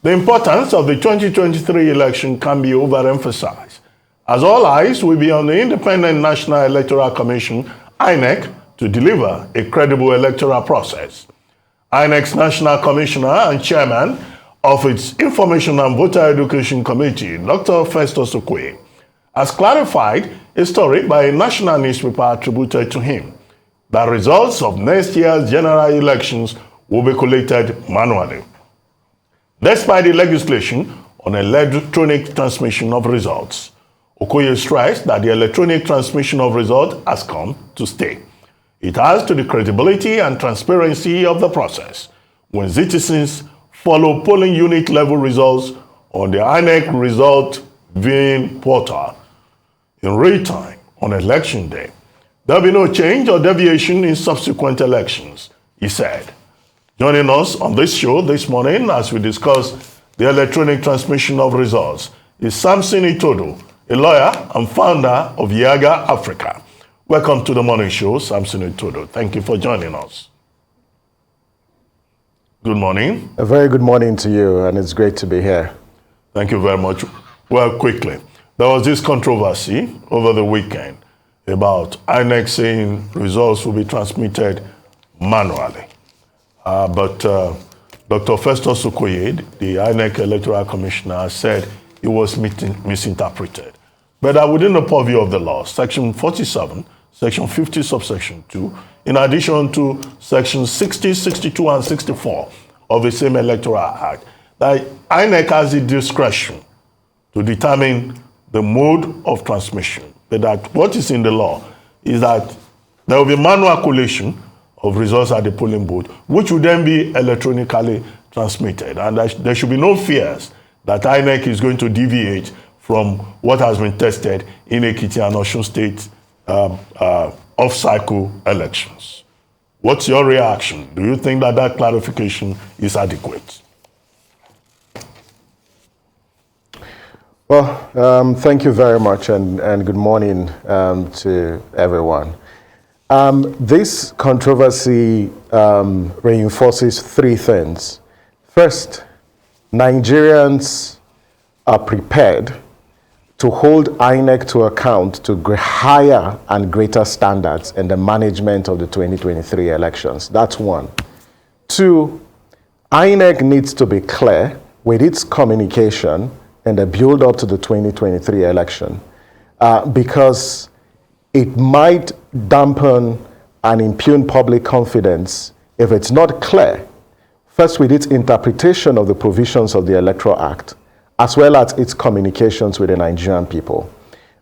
The importance of the 2023 election can be overemphasized, as all eyes will be on the Independent National Electoral Commission, INEC, to deliver a credible electoral process. INEC's National Commissioner and Chairman of its Information and Voter Education Committee, Dr. Festus Okoye, has clarified a story by a national newspaper attributed to him that results of next year's general elections will be collated manually. Despite the legislation on electronic transmission of results, Okoye stressed that the electronic transmission of results has come to stay. It adds to the credibility and transparency of the process when citizens follow polling unit level results on the INEC result viewing portal in real time on election day. There will be no change or deviation in subsequent elections, he said. Joining us on this show this morning as we discuss the electronic transmission of results is Samson Itodo, a lawyer and founder of Yaga Africa. Welcome to the morning show, Samson Itodo. Thank you for joining us. Good morning. A very good morning to you, and it's great to be here. Thank you very much. Well, quickly, there was this controversy over the weekend about INEC saying results will be transmitted manually. But Dr. Festus Okoye, the INEC Electoral Commissioner, said it was misinterpreted. But within the purview of the law, Section 47, Section 50, subsection 2, in addition to Sections 60, 62, and 64 of the same Electoral Act, that INEC has the discretion to determine the mode of transmission. But that what is in the law is that there will be manual collation of results at the polling booth, which will then be electronically transmitted. And there should be no fears that INEC is going to deviate from what has been tested in Ekiti and Osun State off-cycle elections. What's your reaction? Do you think that that clarification is adequate? Well, thank you very much, and good morning to everyone. This controversy reinforces three things. First, Nigerians are prepared to hold INEC to account to higher and greater standards in the management of the 2023 elections. That's one. Two, INEC needs to be clear with its communication in the build-up to the 2023 election because it might dampen and impugn public confidence if it's not clear, first with its interpretation of the provisions of the Electoral Act, as well as its communications with the Nigerian people.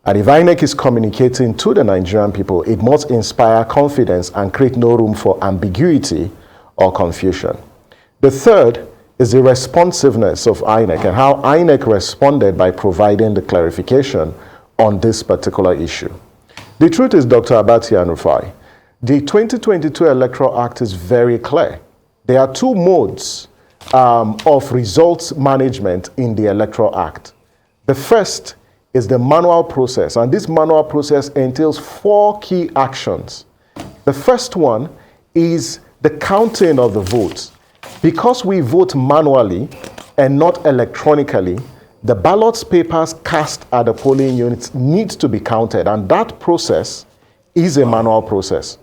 And if INEC is communicating to the Nigerian people, it must inspire confidence and create no room for ambiguity or confusion. The third is the responsiveness of INEC and how INEC responded by providing the clarification on this particular issue. The truth is, Dr. Abati and Rufai, the 2022 Electoral Act is very clear. There are two modes of results management in the Electoral Act. The first is the manual process, and this manual process entails four key actions. The first one is the counting of the votes. Because we vote manually and not electronically, the ballot papers cast at the polling units need to be counted, and that process is a manual process.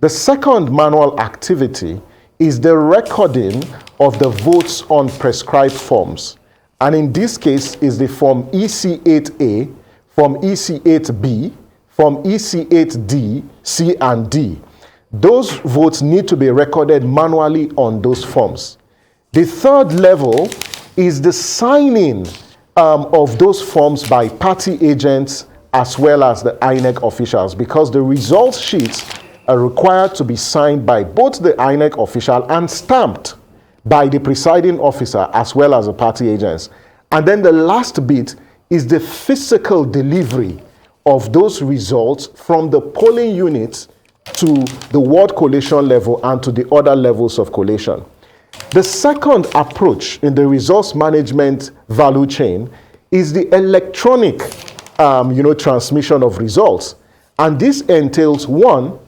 The second manual activity is the recording of the votes on prescribed forms. And in this case is the form EC8A, form EC8B, form EC8D, C, and D. Those votes need to be recorded manually on those forms. The third level is the signing of those forms by party agents as well as the INEC officials, because the results sheets are required to be signed by both the INEC official and stamped by the presiding officer as well as the party agents. And then the last bit is the physical delivery of those results from the polling units to the ward collation level and to the other levels of collation. The second approach in the resource management value chain is the electronic transmission of results. And this entails, one,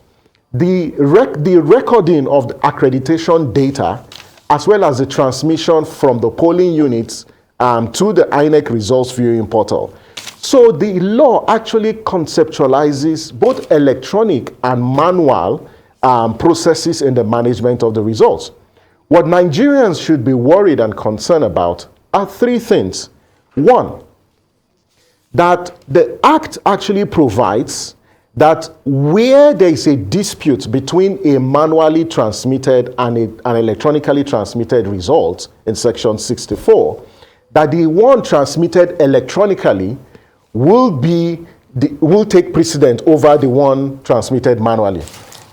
the recording of the accreditation data as well as the transmission from the polling units to the INEC results viewing portal. So the law actually conceptualizes both electronic and manual processes in the management of the results. What Nigerians should be worried and concerned about are three things. One, that the Act actually provides that where there is a dispute between a manually transmitted and an electronically transmitted result in section 64, that the one transmitted electronically will take precedent over the one transmitted manually.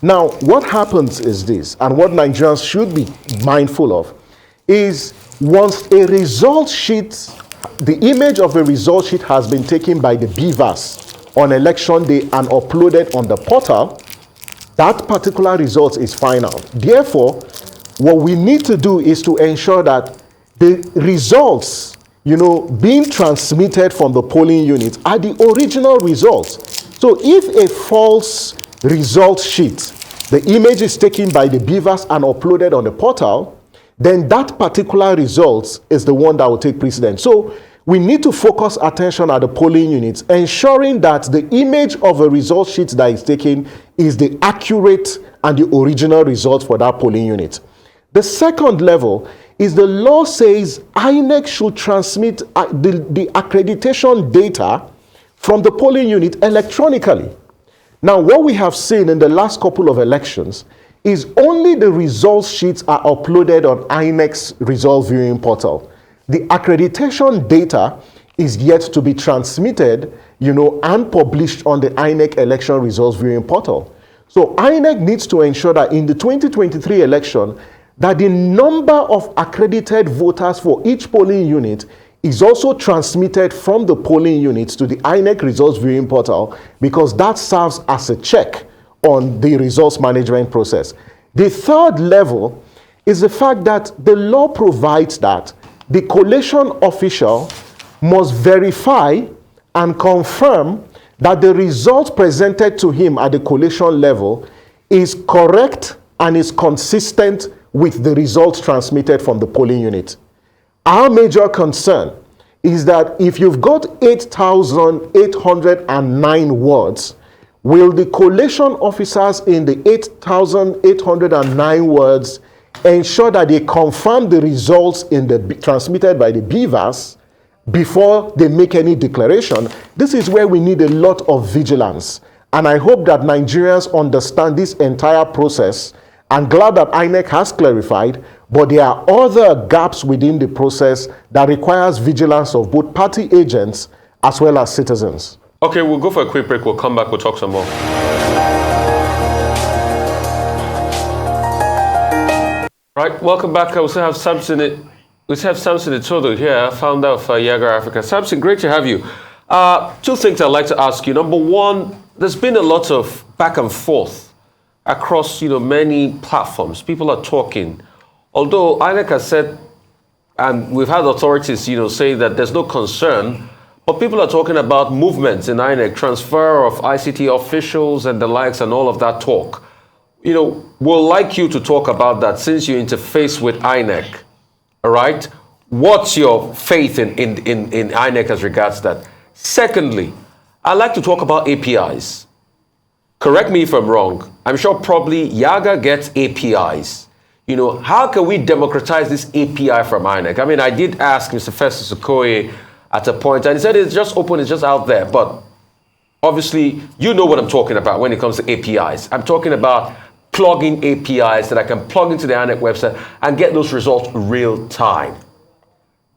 Now, what happens is this, and what Nigerians should be mindful of, is once a result sheet, the image of a result sheet has been taken by the BVAS on election day and uploaded on the portal, that particular result is final. Therefore, what we need to do is to ensure that the results, being transmitted from the polling units are the original results. So if a false result sheet, the image is taken by the BVAS and uploaded on the portal, then that particular result is the one that will take precedence. So we need to focus attention at the polling units, ensuring that the image of a result sheet that is taken is the accurate and the original result for that polling unit. The second level is the law says INEC should transmit the accreditation data from the polling unit electronically. Now, what we have seen in the last couple of elections is only the results sheets are uploaded on INEC's result viewing portal. The accreditation data is yet to be transmitted, and published on the INEC election results viewing portal. So INEC needs to ensure that in the 2023 election, that the number of accredited voters for each polling unit is also transmitted from the polling units to the INEC results viewing portal, because that serves as a check on the results management process. The third level is the fact that the law provides that the collation official must verify and confirm that the result presented to him at the collation level is correct and is consistent with the results transmitted from the polling unit. Our major concern is that if you've got 8,809 words, will the collation officers in the 8,809 words ensure that they confirm the results transmitted by the BVAS before they make any declaration? This is where we need a lot of vigilance. And I hope that Nigerians understand this entire process. I'm glad that INEC has clarified, but there are other gaps within the process that requires vigilance of both party agents as well as citizens. Okay, we'll go for a quick break. We'll come back. We'll talk some more. Right, welcome back. We still have Samson. Samson Itodo here, founder of Yaga Africa. Samson, great to have you. Two things I'd like to ask you. Number one, there's been a lot of back and forth across, many platforms. People are talking. Although INEC has said, and we've had authorities, say that there's no concern, but people are talking about movements in INEC, transfer of ICT officials and the likes and all of that talk. We'll like you to talk about that since you interface with INEC, all right? What's your faith in INEC as regards that? Secondly, I'd like to talk about APIs. Correct me if I'm wrong. I'm sure probably Yaga gets APIs. How can we democratize this API from INEC? I mean, I did ask Mr. Festus Okoye at a point, and he said it's just open, it's just out there. But obviously, you know what I'm talking about when it comes to APIs. I'm talking about plugging APIs that I can plug into the INEC website and get those results real time.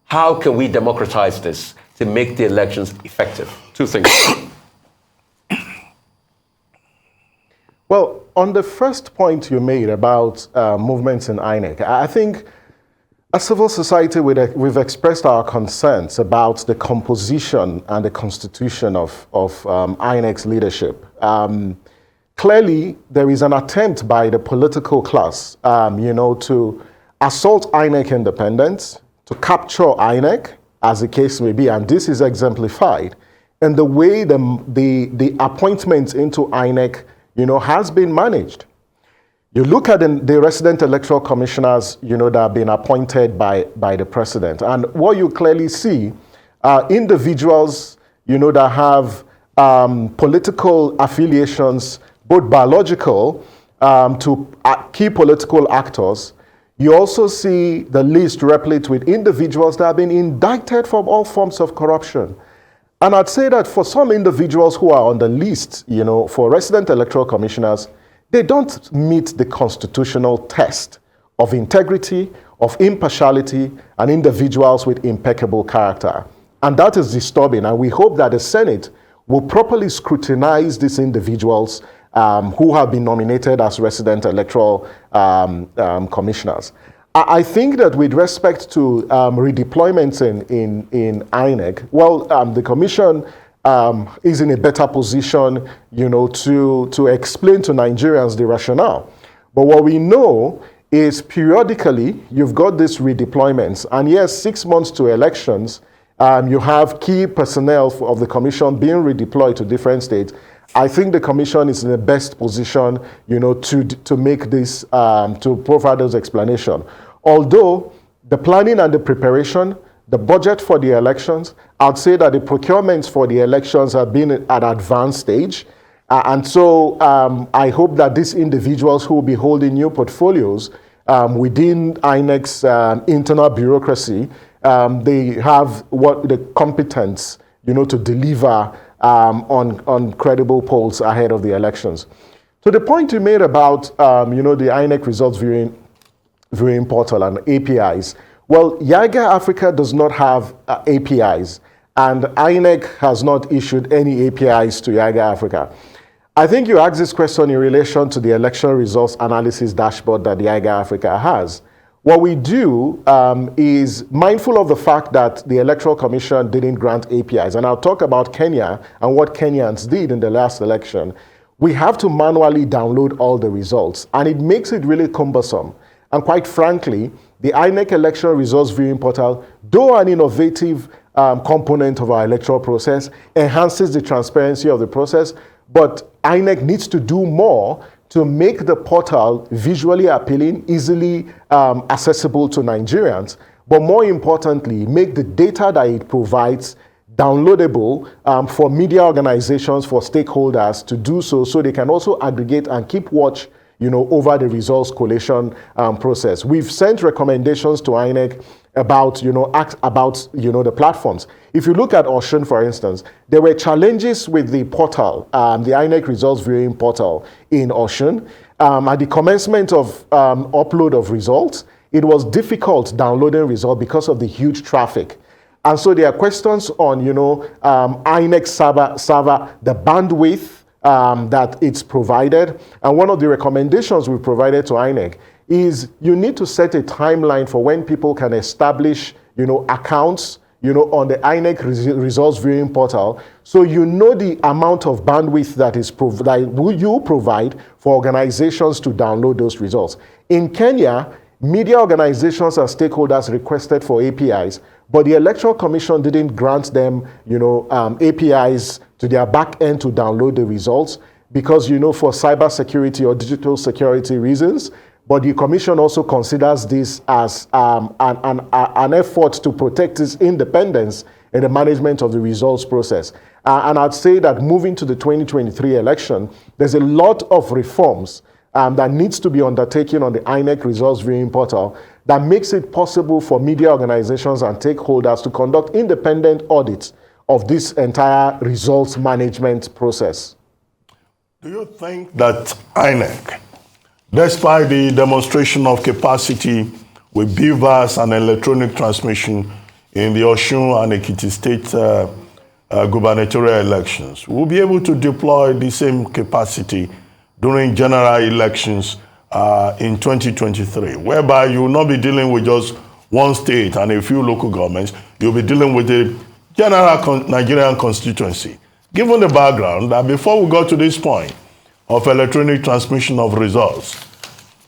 How can we democratize this to make the elections effective? Two things. Well, on the first point you made about movements in INEC, I think as civil society, we've expressed our concerns about the composition and the constitution of INEC's leadership. Clearly, there is an attempt by the political class, to assault INEC independence, to capture INEC, as the case may be, and this is exemplified in the way the appointments into INEC has been managed. You look at the resident electoral commissioners, that have been appointed by the president, and what you clearly see are individuals, that have political affiliations, both biological to key political actors. You also see the list replete with individuals that have been indicted for all forms of corruption. And I'd say that for some individuals who are on the list, for resident electoral commissioners, they don't meet the constitutional test of integrity, of impartiality, and individuals with impeccable character. And that is disturbing. And we hope that the Senate will properly scrutinize these individuals who have been nominated as resident electoral commissioners. I think that with respect to redeployments in INEC, well, the commission is in a better position, to explain to Nigerians the rationale. But what we know is periodically you've got these redeployments, and yes, 6 months to elections, you have key personnel of the commission being redeployed to different states. I think the commission is in the best position, to make this, to provide those explanations. Although the planning and the preparation, the budget for the elections, I'd say that the procurements for the elections have been at advanced stage. And so I hope that these individuals who will be holding new portfolios within INEC's internal bureaucracy, they have what the competence, to deliver on credible polls ahead of the elections. To the point you made about, the INEC results viewing portal and APIs. Well, YAGA Africa does not have APIs, and INEC has not issued any APIs to YAGA Africa. I think you asked this question in relation to the election results analysis dashboard that the YAGA Africa has. What we do is mindful of the fact that the Electoral Commission didn't grant APIs, and I'll talk about Kenya and what Kenyans did in the last election. We have to manually download all the results, and it makes it really cumbersome. And quite frankly, the INEC election results viewing portal, though an innovative component of our electoral process, enhances the transparency of the process, but INEC needs to do more to make the portal visually appealing, easily accessible to Nigerians, but more importantly, make the data that it provides downloadable for media organizations, for stakeholders to do so they can also aggregate and keep watch over the results collation process. We've sent recommendations to INEC about, the platforms. If you look at Osun, for instance, there were challenges with the portal, the INEC results viewing portal in Osun. At the commencement of upload of results, it was difficult downloading results because of the huge traffic. And so there are questions on, INEC server, the bandwidth, that it's provided. And one of the recommendations we provided to INEC is you need to set a timeline for when people can establish, accounts, on the INEC results viewing portal. So the amount of bandwidth that you provide for organizations to download those results. In Kenya, media organizations and stakeholders requested for APIs, but the Electoral Commission didn't grant them, APIs to their back end to download the results because, for cybersecurity or digital security reasons. But the Commission also considers this as an effort to protect its independence in the management of the results process. And I'd say that moving to the 2023 election, there's a lot of reforms that needs to be undertaken on the INEC results viewing portal that makes it possible for media organizations and stakeholders to conduct independent audits of this entire results management process. Do you think that INEC, despite the demonstration of capacity with beavers and electronic transmission in the Osun and Ekiti state gubernatorial elections, will be able to deploy the same capacity during general elections in 2023, whereby you will not be dealing with just one state and a few local governments, you'll be dealing with a general Nigerian constituency? Given the background that before we got to this point of electronic transmission of results,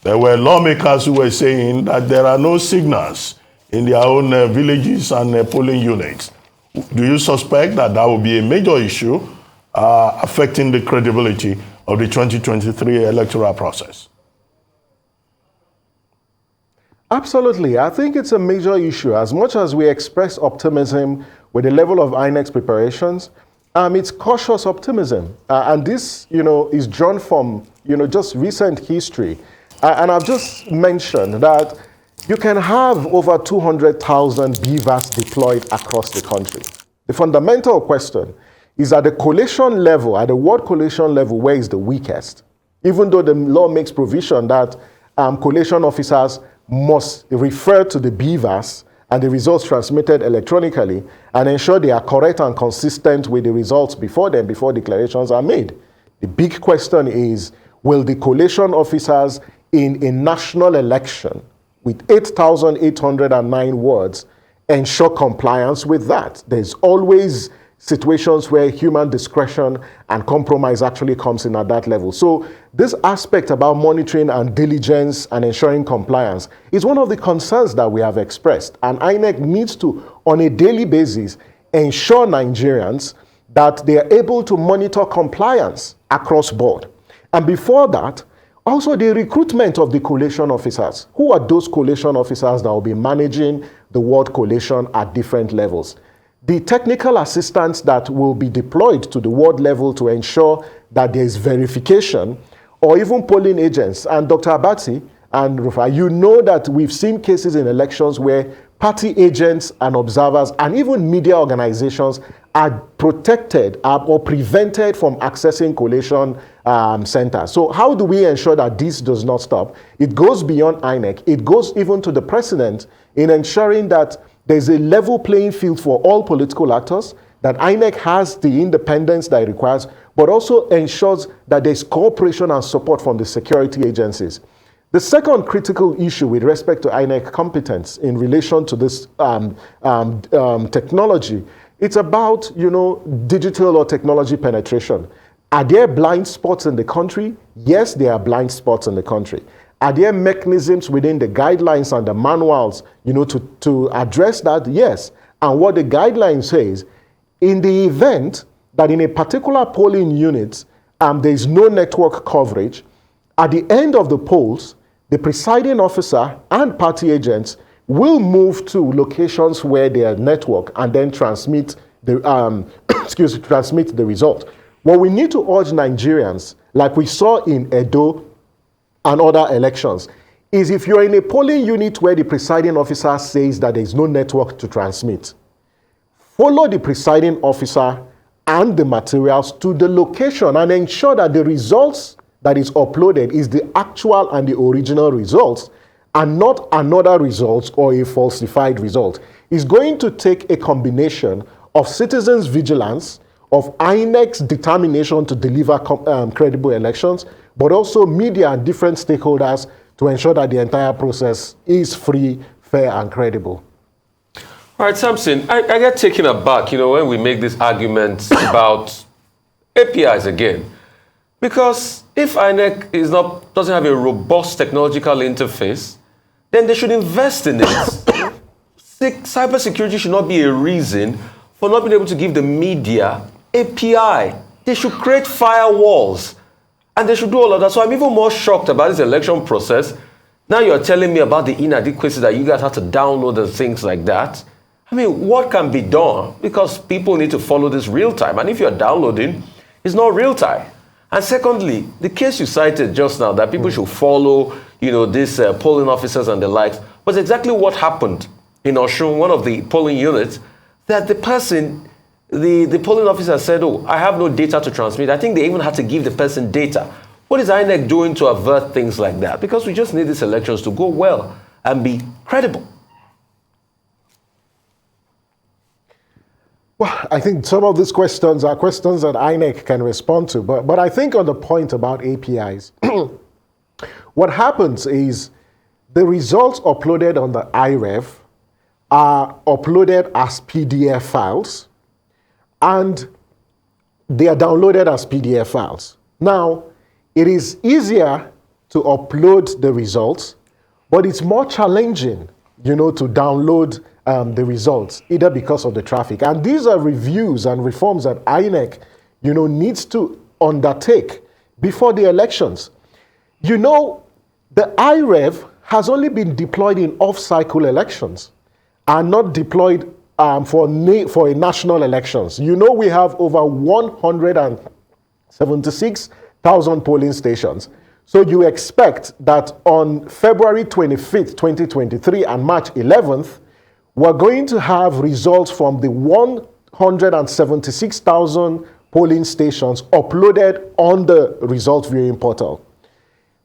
there were lawmakers who were saying that there are no signals in their own villages and polling units. Do you suspect that that will be a major issue affecting the credibility of the 2023 electoral process? Absolutely. I think it's a major issue. As much as we express optimism with the level of INEC's preparations, it's cautious optimism. And this, is drawn from, just recent history. And I've just mentioned that you can have over 200,000 BVAS deployed across the country. The fundamental question is at the collation level, at the ward collation level, where is the weakest? Even though the law makes provision that collation officers must refer to the BVAS and the results transmitted electronically and ensure they are correct and consistent with the results before declarations are made. The big question is, will the collation officers in a national election with 8,809 wards ensure compliance with that? There's always situations where human discretion and compromise actually comes in at that level. So this aspect about monitoring and diligence and ensuring compliance is one of the concerns that we have expressed. And INEC needs to, on a daily basis, ensure Nigerians that they are able to monitor compliance across board. And before that, also the recruitment of the collation officers. Who are those collation officers that will be managing the ward collation at different levels? The technical assistants that will be deployed to the ward level to ensure that there is verification, or even polling agents. And Dr. Abati and Rufa, you know that we've seen cases in elections where party agents and observers and even media organizations are protected or prevented from accessing collation centers. So how do we ensure that this does not stop? It goes beyond INEC. It goes even to the president in ensuring that there's a level playing field for all political actors, that INEC has the independence that it requires, but also ensures that there's cooperation and support from the security agencies. The second critical issue with respect to INEC competence in relation to this technology, it's about, digital or technology penetration. Are there blind spots in the country? Yes, there are blind spots in the country. Are there mechanisms within the guidelines and the manuals, to address that? Yes. And what the guideline says, in the event that in a particular polling unit, there is no network coverage, at the end of the polls, the presiding officer and party agents will move to locations where there are network and then transmit the transmit the result. What we need to urge Nigerians, like we saw in Itodo and other elections, is if you're in a polling unit where the presiding officer says that there is no network to transmit, follow the presiding officer and the materials to the location and ensure that the results that is uploaded is the actual and the original results and not another result or a falsified result. It's going to take a combination of citizens' vigilance, of INEC's determination to deliver credible elections, but also media and different stakeholders to ensure that the entire process is free, fair, and credible. All right, Samson, I get taken aback, when we make these arguments about APIs again. Because if INEC doesn't have a robust technological interface, then they should invest in it. Cybersecurity should not be a reason for not being able to give the media API. They should create firewalls. And they should do all of that. So I'm even more shocked about this election process. Now you're telling me about the inadequacies that you guys have to download and things like that. I mean, what can be done? Because people need to follow this real time. And if you're downloading, it's not real time. And secondly, the case you cited just now, that people should follow, these polling officers and the likes, was exactly what happened in Osun, one of the polling units, that the person, the polling officer said, oh, I have no data to transmit. I think they even had to give the person data. What is INEC doing to avert things like that? Because we just need these elections to go well and be credible. Well, I think some of these questions are questions that INEC can respond to. But I think on the point about APIs, what happens is the results uploaded on the IREV are uploaded as PDF files, and they are downloaded as PDF files. Now, it is easier to upload the results, but it's more challenging, to download the results, either because of the traffic. And these are reviews and reforms that INEC, needs to undertake before the elections. The IREV has only been deployed in off-cycle elections and not deployed for national elections. You know, we have over 176,000 polling stations. So you expect that on February 25th, 2023 and March 11th, we're going to have results from the 176,000 polling stations uploaded on the result viewing portal.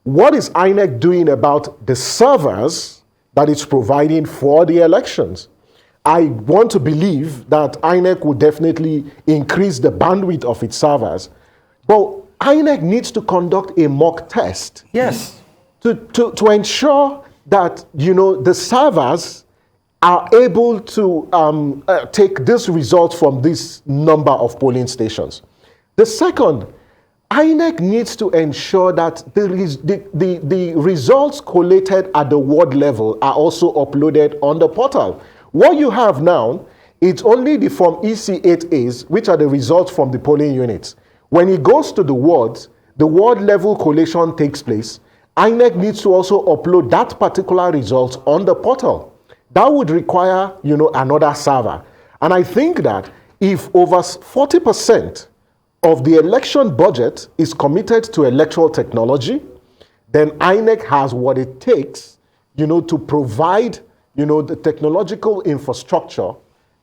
What is INEC doing about the servers that it's providing for the elections? I want to believe that INEC will definitely increase the bandwidth of its servers, but INEC needs to conduct a mock test. Yes. To ensure that, you know, the servers are able to take this result from this number of polling stations. The second, INEC needs to ensure that the results collated at the ward level are also uploaded on the portal. What you have now, it's only the Form EC8As, which are the results from the polling units. When it goes to the ward level collation takes place. INEC needs to also upload that particular result on the portal. That would require, you know, another server. And I think that if over 40% of the election budget is committed to electoral technology, then INEC has what it takes, you know, to provide, you know, the technological infrastructure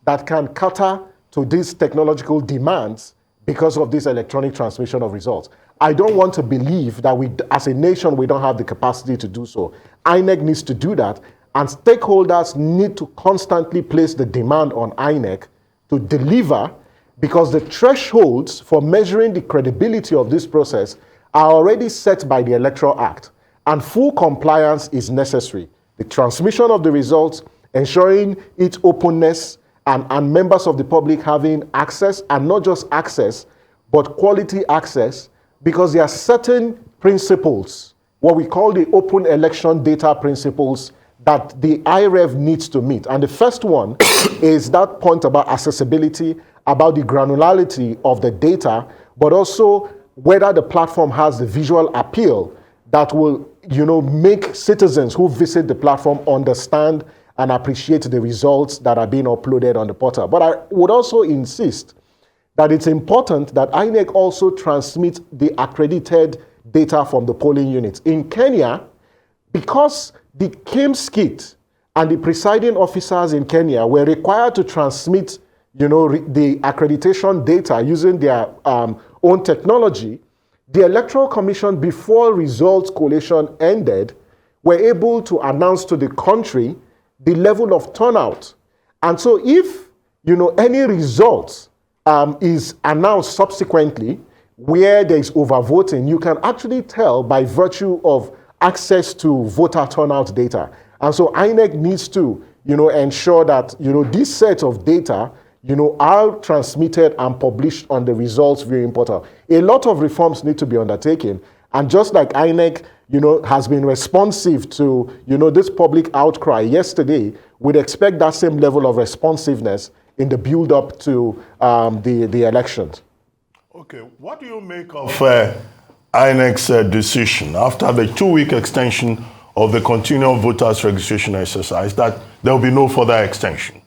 that can cater to these technological demands because of this electronic transmission of results. I don't want to believe that we, as a nation, we don't have the capacity to do so. INEC needs to do that, and stakeholders need to constantly place the demand on INEC to deliver, because the thresholds for measuring the credibility of this process are already set by the Electoral Act, and full compliance is necessary. The transmission of the results, ensuring its openness, and members of the public having access, and not just access, but quality access, because there are certain principles, what we call the open election data principles, that the IREV needs to meet. And the first one is that point about accessibility, about the granularity of the data, but also whether the platform has the visual appeal that will, you know, make citizens who visit the platform understand and appreciate the results that are being uploaded on the portal. But I would also insist that it's important that INEC also transmit the accredited data from the polling units. In Kenya, because the KIMS kit and the presiding officers in Kenya were required to transmit, you know, the accreditation data using their own technology, the Electoral Commission, before results collation ended, were able to announce to the country the level of turnout. And so if, you know, any results is announced subsequently where there is overvoting, you can actually tell by virtue of access to voter turnout data. And so INEC needs to, you know, ensure that, you know, these sets of data, you know, are transmitted and published on the results viewing portal. A lot of reforms need to be undertaken. And just like INEC, you know, has been responsive to, you know, this public outcry yesterday, we'd expect that same level of responsiveness in the build-up to the elections. Okay, what do you make of INEC's decision after the 2-week extension of the continual voters registration exercise that there will be no further extension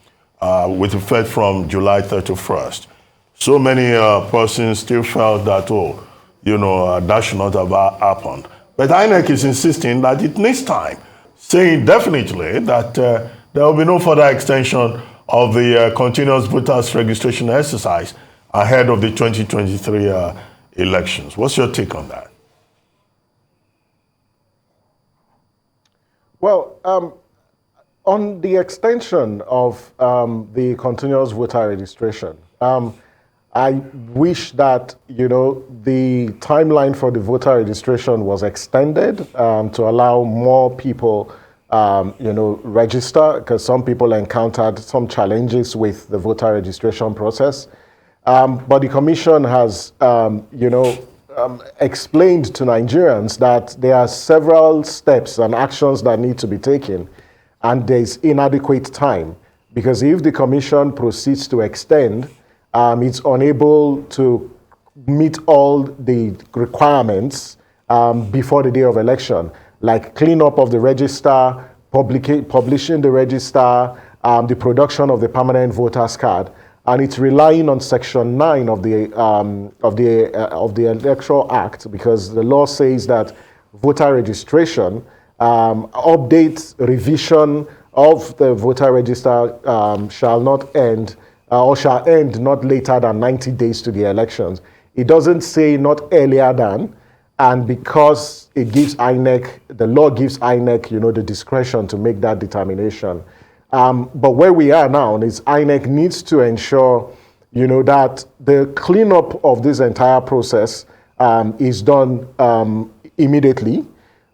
with effect from July 31st? So many persons still felt that, oh, you know, that should not have happened. But INEC is insisting that it needs time, saying definitely that there will be no further extension of the continuous voters registration exercise ahead of the 2023 elections. What's your take on that? Well, on the extension of the continuous voter registration, I wish that, you know, the timeline for the voter registration was extended to allow more people, you know, register, because some people encountered some challenges with the voter registration process. But the Commission has, you know, explained to Nigerians that there are several steps and actions that need to be taken, and there's inadequate time, because if the Commission proceeds to extend, it's unable to meet all the requirements before the day of election. like cleanup of the register, publishing the register, the production of the permanent voters card, and it's relying on Section 9 of the Electoral Act, because the law says that voter registration, update, revision of the voter register shall not end or shall end not later than 90 days to the elections. It doesn't say not earlier than, and because it gives INEC, the law gives INEC, the discretion to make that determination. But where we are now is INEC needs to ensure, that the cleanup of this entire process is done immediately,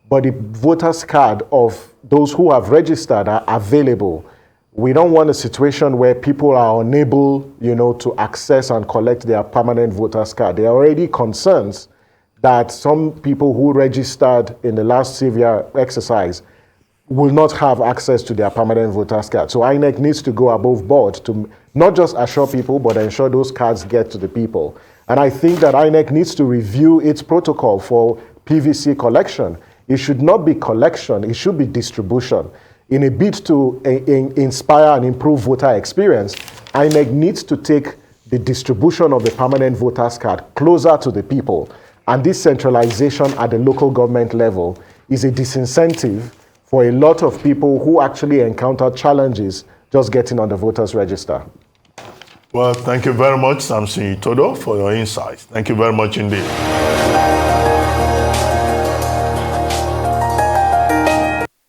but the voters card of those who have registered are available. We don't want a situation where people are unable, to access and collect their permanent voters card. There are already concerns that some people who registered in the last severe exercise will not have access to their permanent voters card. So INEC needs to go above board to not just assure people, but ensure those cards get to the people. And I think that INEC needs to review its protocol for PVC collection. It should not be collection, it should be distribution. In a bid to inspire and improve voter experience, INEC needs to take the distribution of the permanent voters card closer to the people. And this centralization at the local government level is a disincentive for a lot of people who actually encounter challenges just getting on the voters register. Well, thank you very much, Samson Itodo, for your insights. Thank you very much indeed.